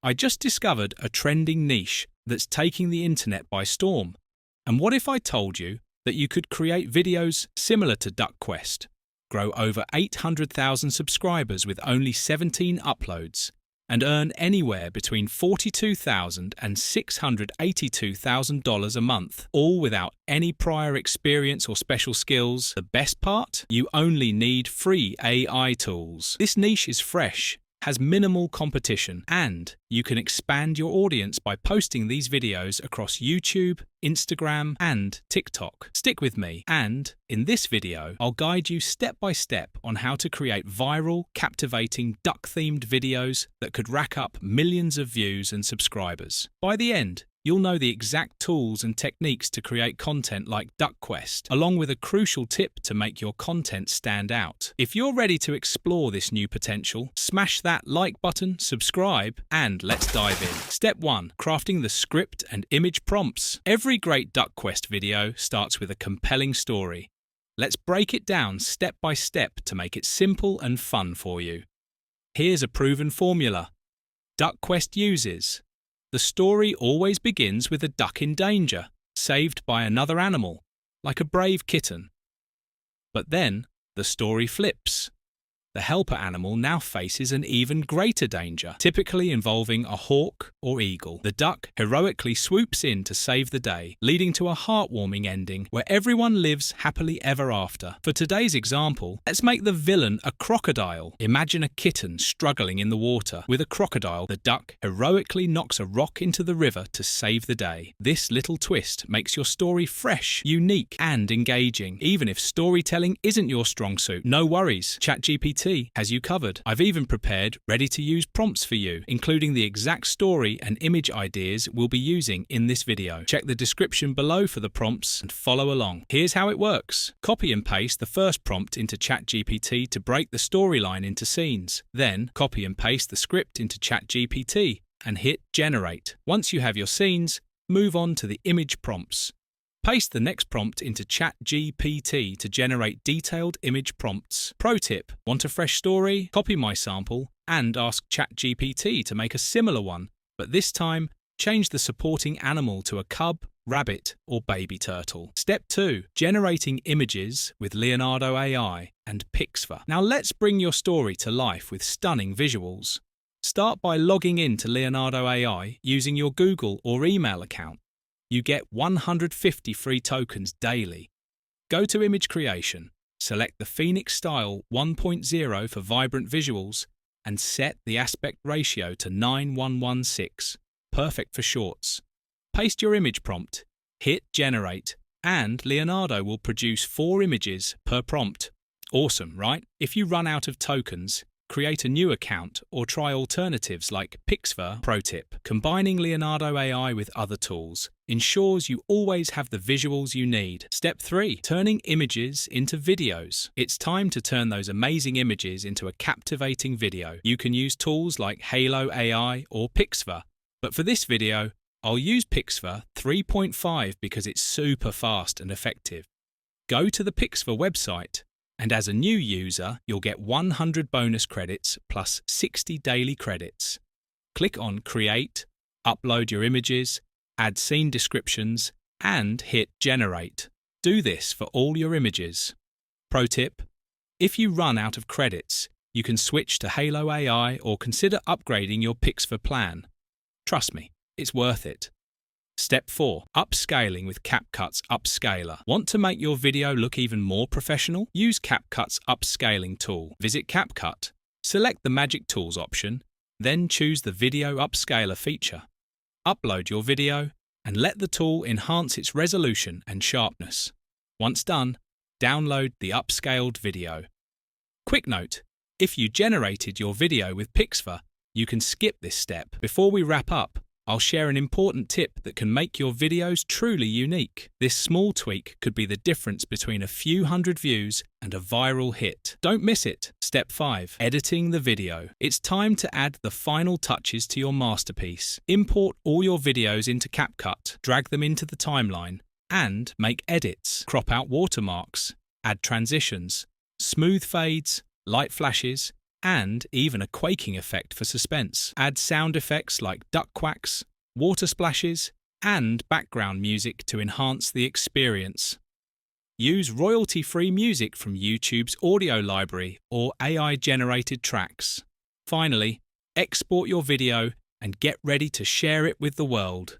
I just discovered a trending niche that's taking the internet by storm. And what if I told you that you could create videos similar to DuckQuest, grow over 800,000 subscribers with only 17 uploads, and earn anywhere between $42,000 and $682,000 a month, all without any prior experience or special skills? The best part? You only need free AI tools. This niche is fresh, has minimal competition, and you can expand your audience by posting these videos across YouTube, Instagram, and TikTok. Stick with me, and in this video, I'll guide you step by step on how to create viral, captivating, duck-themed videos that could rack up millions of views and subscribers. By the end, you'll know the exact tools and techniques to create content like DuckQuest, along with a crucial tip to make your content stand out. If you're ready to explore this new potential, smash that like button, subscribe, and let's dive in. Step 1. Crafting the script and image prompts. Every great DuckQuest video starts with a compelling story. Let's break it down step by step to make it simple and fun for you. Here's a proven formula. DuckQuest uses: the story always begins with a duck in danger, saved by another animal, like a brave kitten. But then, the story flips. The helper animal now faces an even greater danger, typically involving a hawk or eagle. The duck heroically swoops in to save the day, leading to a heartwarming ending where everyone lives happily ever after. For today's example, let's make the villain a crocodile. Imagine a kitten struggling in the water. With a crocodile, the duck heroically knocks a rock into the river to save the day. This little twist makes your story fresh, unique, and engaging. Even if storytelling isn't your strong suit, no worries. ChatGPT has you covered. I've even prepared ready-to-use prompts for you, including the exact story and image ideas we'll be using in this video. Check the description below for the prompts and follow along. Here's how it works. Copy and paste the first prompt into ChatGPT to break the storyline into scenes. Then, copy and paste the script into ChatGPT and hit Generate. Once you have your scenes, move on to the image prompts. Paste the next prompt into ChatGPT to generate detailed image prompts. Pro tip: want a fresh story? Copy my sample and ask ChatGPT to make a similar one, but this time, change the supporting animal to a cub, rabbit, or baby turtle. Step 2. Generating images with Leonardo AI and Pixverse. Now let's bring your story to life with stunning visuals. Start by logging in to Leonardo AI using your Google or email account. You get 150 free tokens daily. Go to Image Creation, select the Phoenix Style 1.0 for vibrant visuals, and set the aspect ratio to 9:1:16, perfect for shorts. Paste your image prompt, hit Generate, and Leonardo will produce 4 images per prompt. Awesome, right? If you run out of tokens, create a new account or try alternatives like Pixverse. Pro tip: combining Leonardo AI with other tools ensures you always have the visuals you need. Step 3. Turning images into videos. It's time to turn those amazing images into a captivating video. You can use tools like Halo AI or Pixverse, but for this video, I'll use Pixverse 3.5 because it's super fast and effective. Go to the Pixverse website, and as a new user, you'll get 100 bonus credits plus 60 daily credits. Click on Create, upload your images, add scene descriptions, and hit Generate. Do this for all your images. Pro tip: if you run out of credits, you can switch to Halo AI or consider upgrading your Pixverse plan. Trust me, it's worth it. Step 4. Upscaling with CapCut's upscaler. Want to make your video look even more professional? Use CapCut's upscaling tool. Visit CapCut, select the Magic Tools option, then choose the Video Upscaler feature. Upload your video and let the tool enhance its resolution and sharpness. Once done, download the upscaled video. Quick note: if you generated your video with Pixverse, you can skip this step. Before we wrap up, I'll share an important tip that can make your videos truly unique. This small tweak could be the difference between a few hundred views and a viral hit. Don't miss it. Step 5. Editing the video. It's time to add the final touches to your masterpiece. Import all your videos into CapCut, drag them into the timeline, and make edits. Crop out watermarks, add transitions, smooth fades, light flashes, and even a quaking effect for suspense. Add sound effects like duck quacks, water splashes, and background music to enhance the experience. Use royalty-free music from YouTube's audio library or AI-generated tracks. Finally, export your video and get ready to share it with the world.